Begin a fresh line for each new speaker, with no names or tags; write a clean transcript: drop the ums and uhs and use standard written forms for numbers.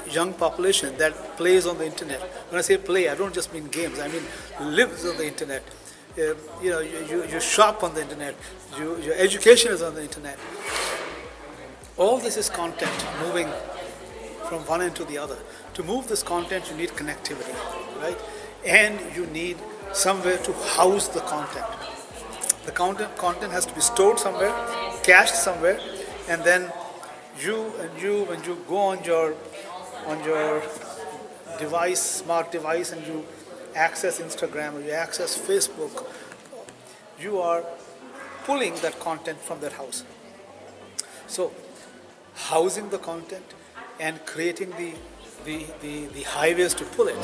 young population that plays on the internet. When I say play, I don't just mean games. I mean lives on the internet. You shop on the internet. Your education is on the internet. All this is content moving from one end to the other. To move this content, you need connectivity, right? And you need somewhere to house the content. The content has to be stored somewhere, cached somewhere, and then when you go on your device, smart device, and you access Instagram or you access Facebook, you are pulling that content from that house. So, housing the content and creating the highways to pull it.